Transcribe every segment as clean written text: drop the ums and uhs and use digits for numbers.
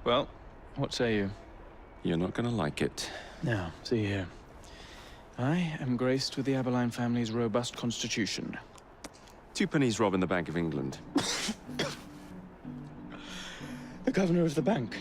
Well, what say you? You're not gonna like it. Now, see here. I am graced with the Aberline family's robust constitution. 2 pennies robbing the Bank of England. The governor of the bank.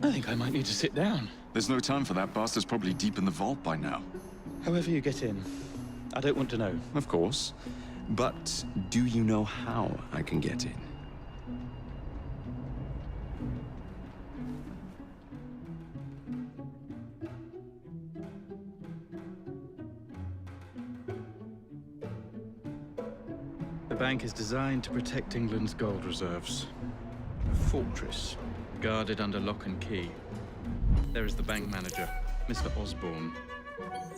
I think I might need to sit down. There's no time for that. Bastard's probably deep in the vault by now. However you get in, I don't want to know. Of course. But do you know how I can get in? The bank is designed to protect England's gold reserves. A fortress, guarded under lock and key. There is the bank manager, Mr. Osborne.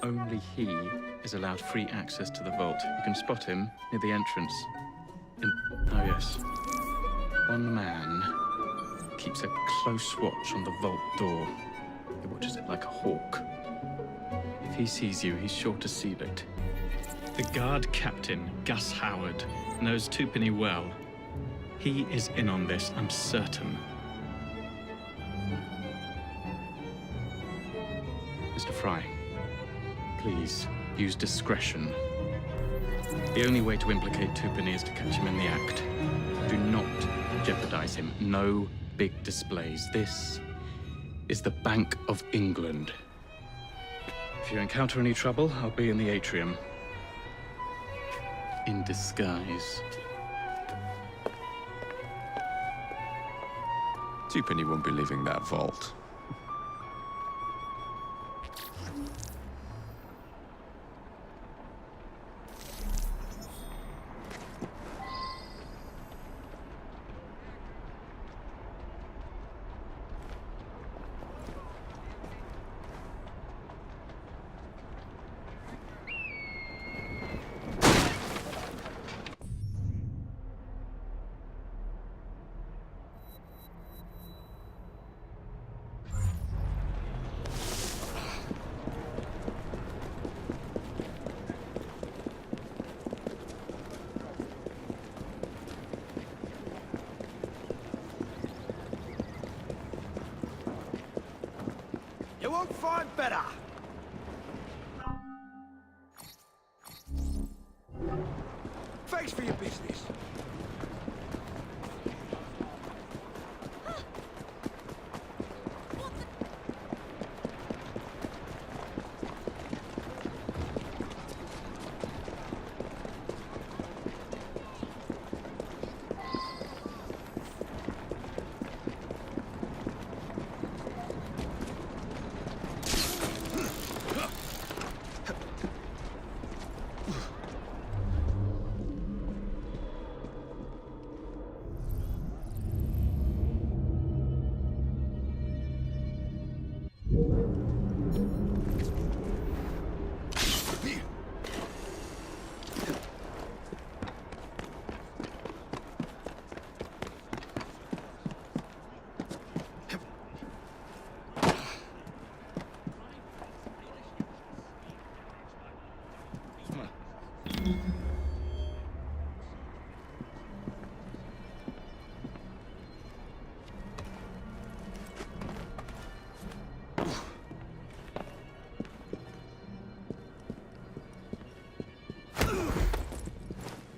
Only he is allowed free access to the vault. You can spot him near the entrance. Oh yes. One man keeps a close watch on the vault door. He watches it like a hawk. If he sees you, he's sure to seal it. The guard captain, Gus Howard, knows Twopenny well. He is in on this, I'm certain. Mr. Fry, please use discretion. The only way to implicate Twopenny is to catch him in the act. Do not jeopardize him. No big displays. This is the Bank of England. If you encounter any trouble, I'll be in the atrium. In disguise. 2 penny won't be leaving that vault. You won't find better. Thanks for your business.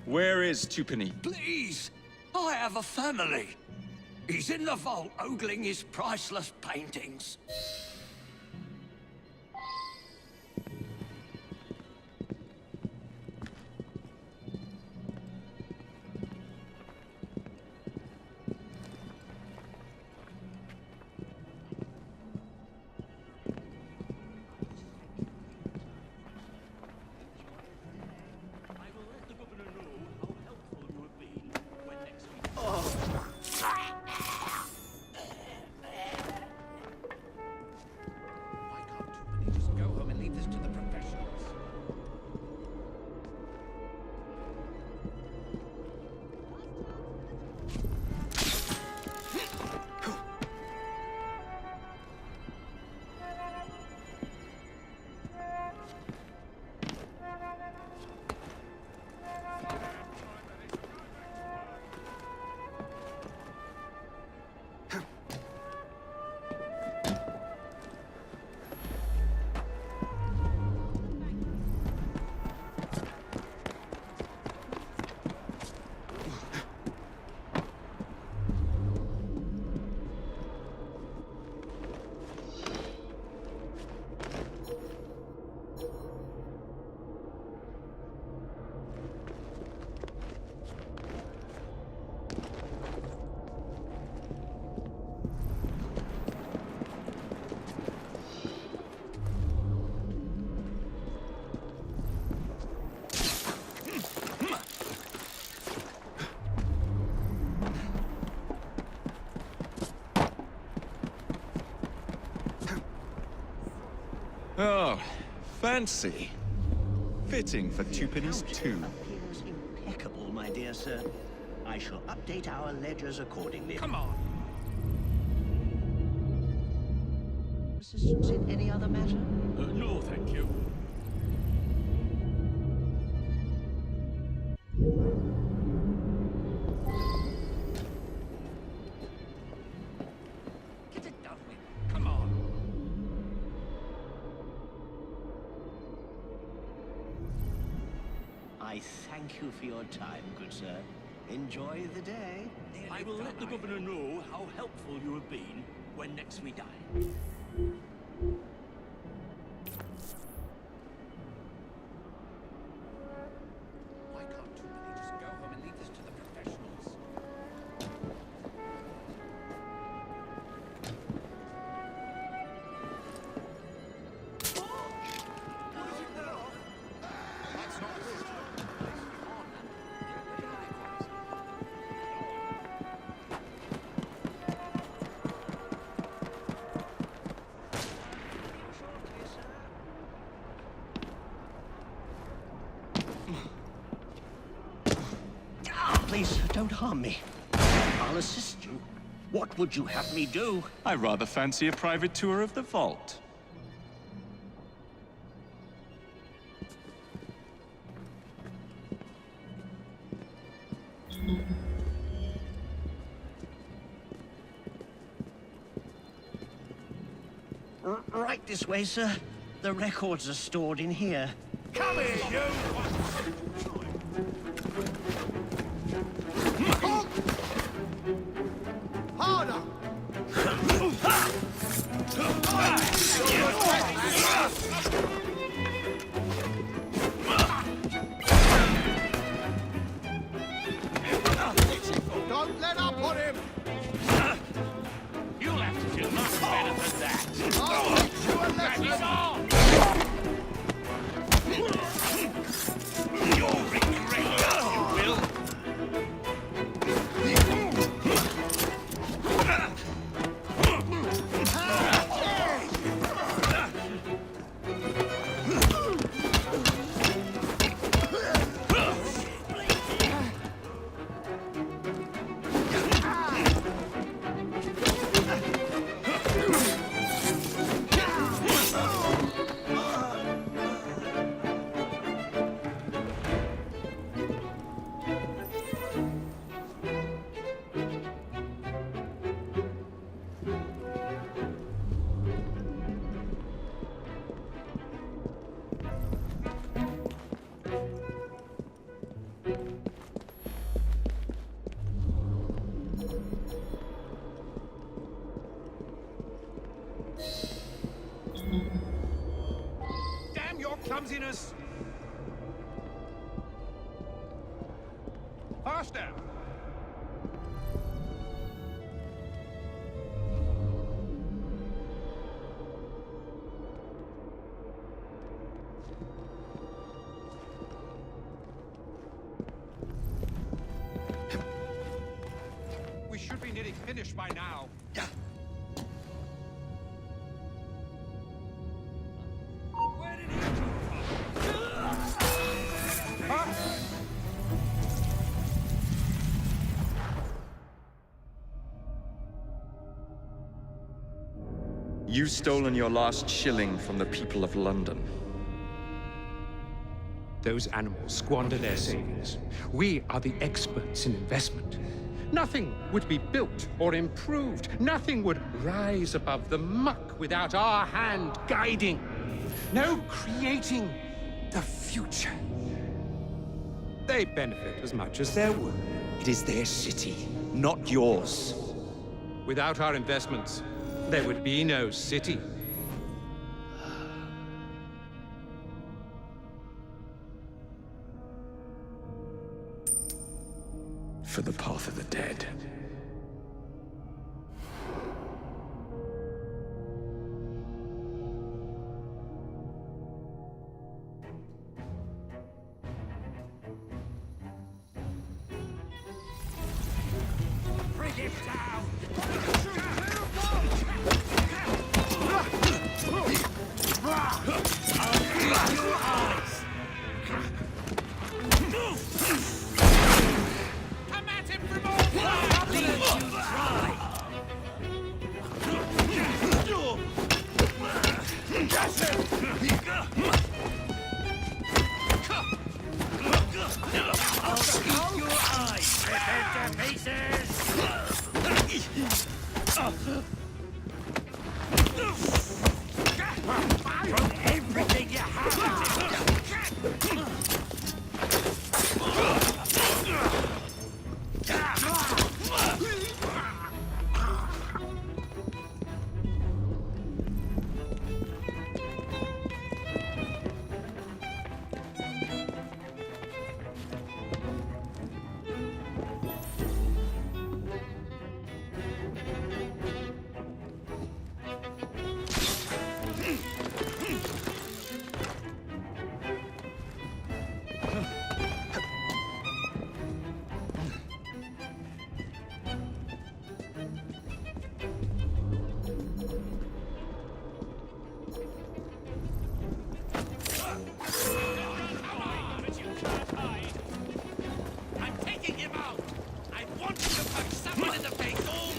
Where is Twopenny? Please, I have a family. He's in the vault ogling his priceless paintings. Oh, fancy. Fitting for Twopenny's tomb. Appears impeccable, my dear sir. I shall update our ledgers accordingly. Come on. Assistance in any other matter? No, thank you. Get it done with. Come on. I thank you for your time, good sir. Enjoy the day. I will let the governor know how helpful you have been when next we dine. Why can't Twopenny just go home and leave this to the professionals? Please, don't harm me. I'll assist you. What would you have me do? I rather fancy a private tour of the vault. Right this way, sir. The records are stored in here. Come here, you! Harder! Don't let up on him! You'll have to do much better than that. I'll teach you a Drag lesson! it on! You'll regret that, you will. Damn your clumsiness! Faster! We should be nearly finished by now. Where did he come from? Huh? You've stolen your last shilling from the people of London. Those animals squander their savings. We are the experts in investment. Nothing would be built or improved. Nothing would rise above the muck without our hand guiding. No creating the future. They benefit as much as their work. It is their city, not yours. Without our investments, there would be no city. For the path of the dead. Bring him down! Throw everything you have at it! I'm taking him out! I want you to punch someone in the face all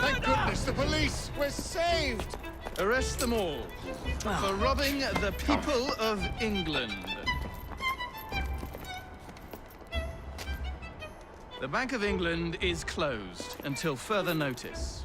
Thank goodness the police! We're saved! Arrest them all for robbing the people of England. The Bank of England is closed until further notice.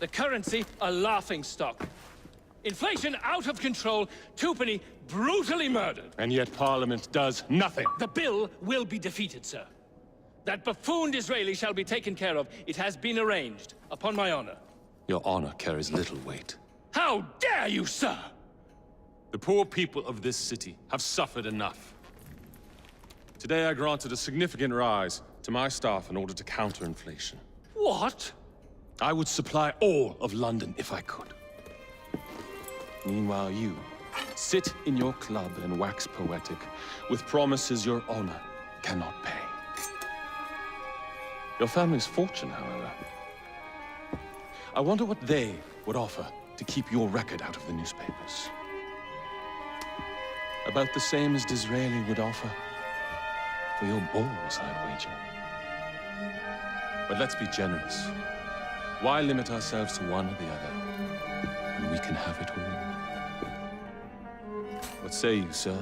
The currency a laughingstock. Inflation out of control, twopenny brutally murdered. And yet Parliament does nothing. The bill will be defeated, sir. That buffoon Disraeli shall be taken care of. It has been arranged, upon my honor. Your honor carries little weight. How dare you, sir! The poor people of this city have suffered enough. Today I granted a significant rise to my staff in order to counter inflation. What? I would supply all of London if I could. Meanwhile, you sit in your club and wax poetic with promises your honor cannot pay. Your family's fortune, however. I wonder what they would offer to keep your record out of the newspapers. About the same as Disraeli would offer for your balls, I'd wager. But let's be generous. Why limit ourselves to one or the other, when we can have it all? What say you, sir?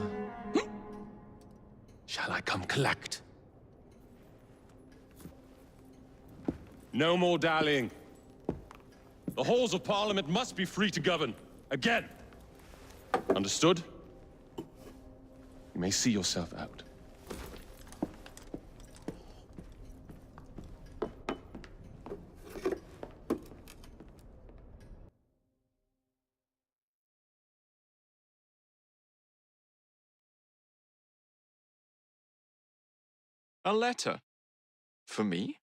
Shall I come collect? No more dallying. The halls of Parliament must be free to govern. Again. Understood? You may see yourself out. A letter? For me?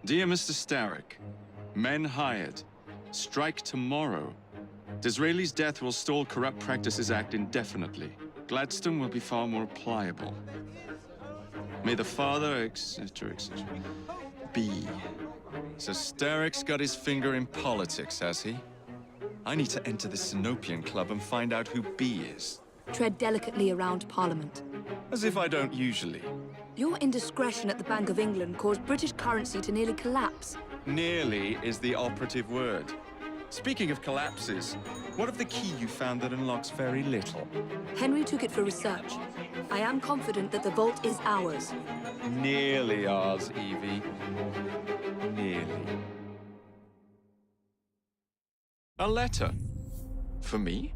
Dear Mr. Starrick, men hired. Strike tomorrow. Disraeli's death will stall Corrupt Practices Act indefinitely. Gladstone will be far more pliable. May the father, etc., etc. be. So Starrick's got his finger in politics, has he? I need to enter the Sinopian Club and find out who B is. Tread delicately around Parliament. As if I don't usually. Your indiscretion at the Bank of England caused British currency to nearly collapse. Nearly is the operative word. Speaking of collapses, what of the key you found that unlocks very little? Henry took it for research. I am confident that the vault is ours. Nearly ours, Evie. Nearly. A letter. For me?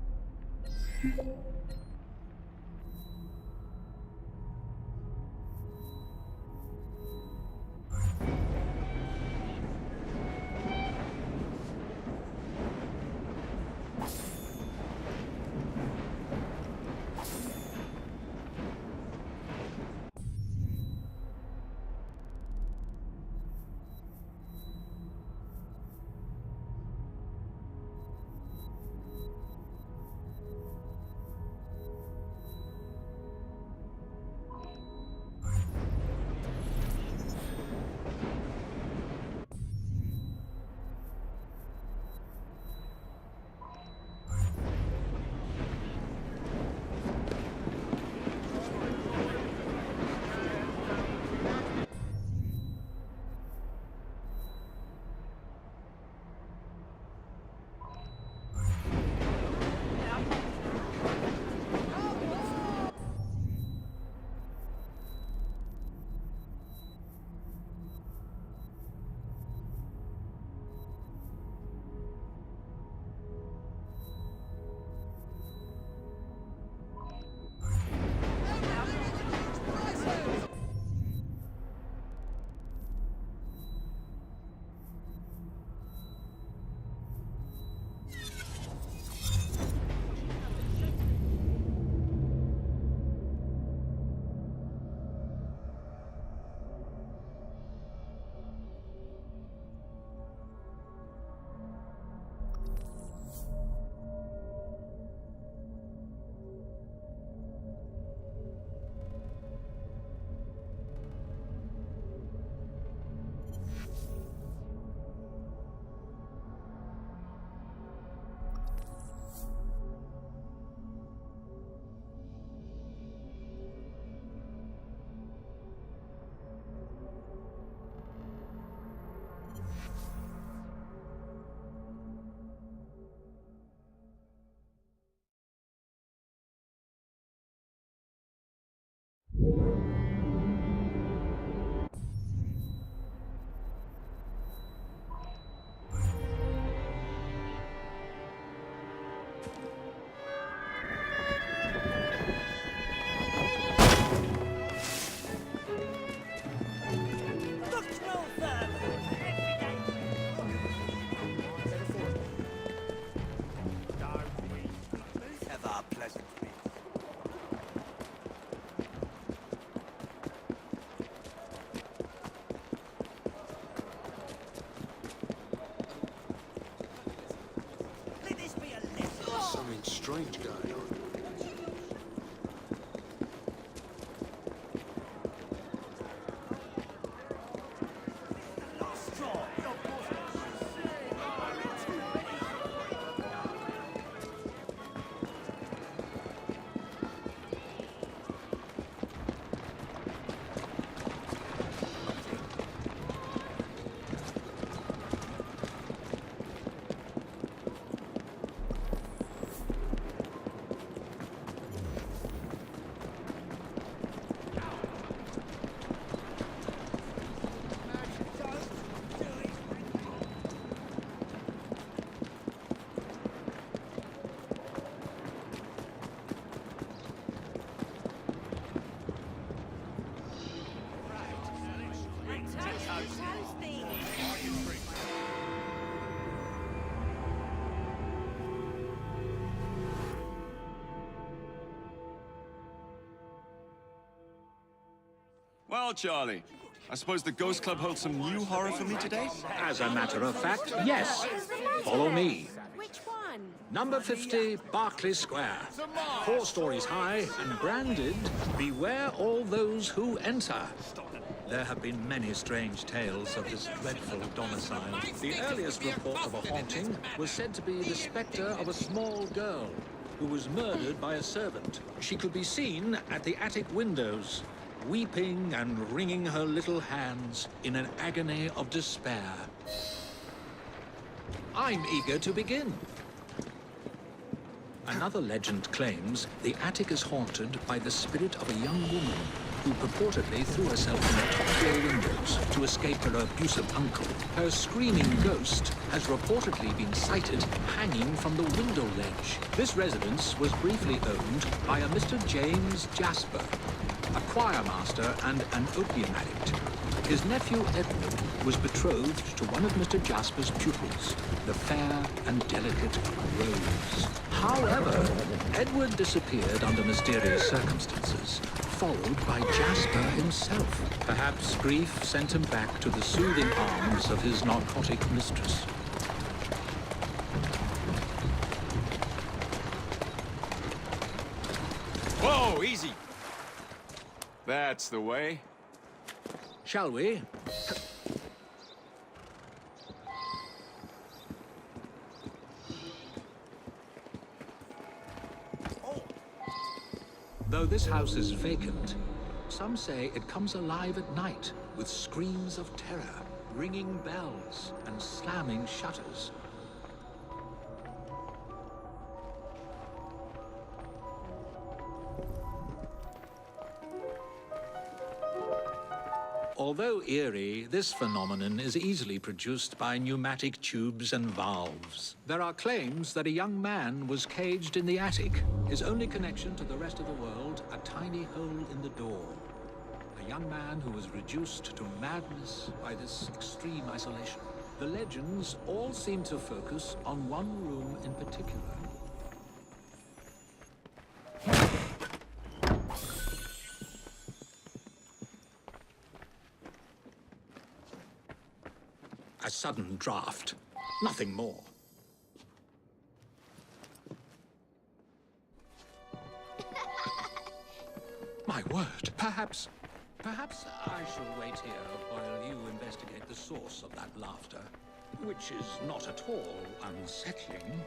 Something strange going on. Well, Charlie, I suppose the Ghost Club holds some new horror for me today? As a matter of fact, yes. Follow me. Which one? Number 50, Berkeley Square. 4 stories high and branded, "Beware all those who enter." There have been many strange tales of this dreadful domicile. The earliest report of a haunting was said to be the spectre of a small girl who was murdered by a servant. She could be seen at the attic windows, weeping and wringing her little hands in an agony of despair. I'm eager to begin. Another legend claims the attic is haunted by the spirit of a young woman who purportedly threw herself from the top-floor windows to escape her abusive uncle. Her screaming ghost has reportedly been sighted hanging from the window ledge. This residence was briefly owned by a Mr. James Jasper, a choir master and an opium addict. His nephew Edward was betrothed to one of Mr. Jasper's pupils, the fair and delicate Rose. However, Edward disappeared under mysterious circumstances, followed by Jasper himself. Perhaps grief sent him back to the soothing arms of his narcotic mistress. Whoa, easy. That's the way. Shall we? Though this house is vacant, some say it comes alive at night with screams of terror, ringing bells, and slamming shutters. Although eerie, this phenomenon is easily produced by pneumatic tubes and valves. There are claims that a young man was caged in the attic, his only connection to the rest of the world a tiny hole in the door. A young man who was reduced to madness by this extreme isolation. The legends all seem to focus on one room in particular. A sudden draft. Nothing more. My word. Perhaps I shall wait here while you investigate the source of that laughter, which is not at all unsettling.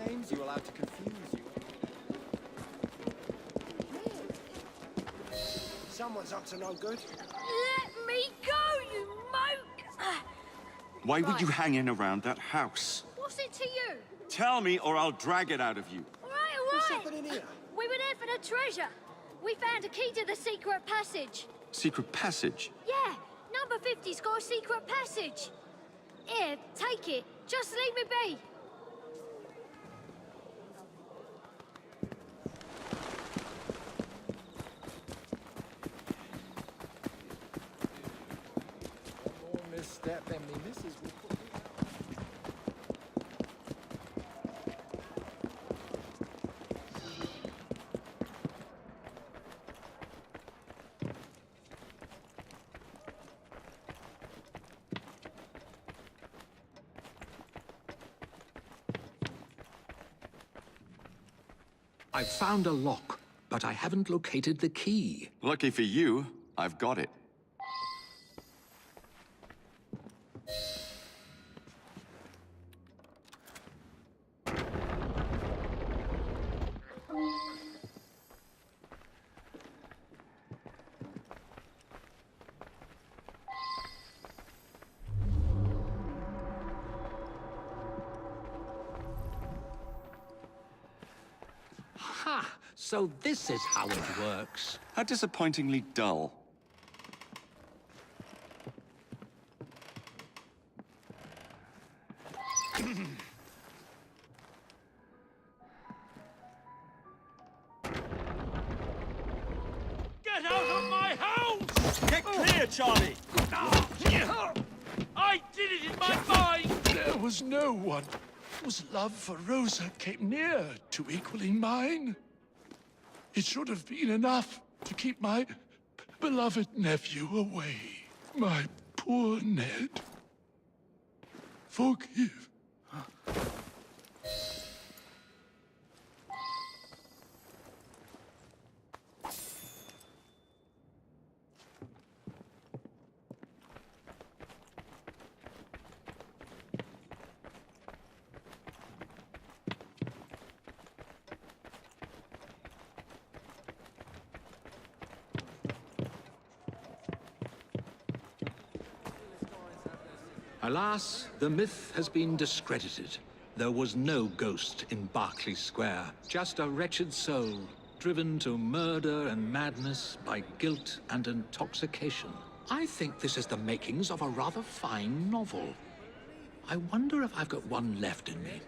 Names you allowed to confuse you. Someone's up to no good. Let me go, you moke! Why were you hanging around that house? What's it to you? Tell me or I'll drag it out of you. All right. What's happening here? We were there for the treasure. We found a key to the secret passage. Secret passage? Yeah, number 50's got a secret passage. Here, take it. Just leave me be. Misstep and me missus will put me out. I've found a lock, but I haven't located the key. Lucky for you, I've got it. Ha! So this is how it works. How disappointingly dull. Get out of my house! Get clear, Charlie! I did it in my mind! There was no one whose love for Rosa came near to equaling mine. It should have been enough to keep my beloved nephew away. My poor Ned. Forgive. Alas, the myth has been discredited. There was no ghost in Berkeley Square, just a wretched soul, driven to murder and madness by guilt and intoxication. I think this is the makings of a rather fine novel. I wonder if I've got one left in me.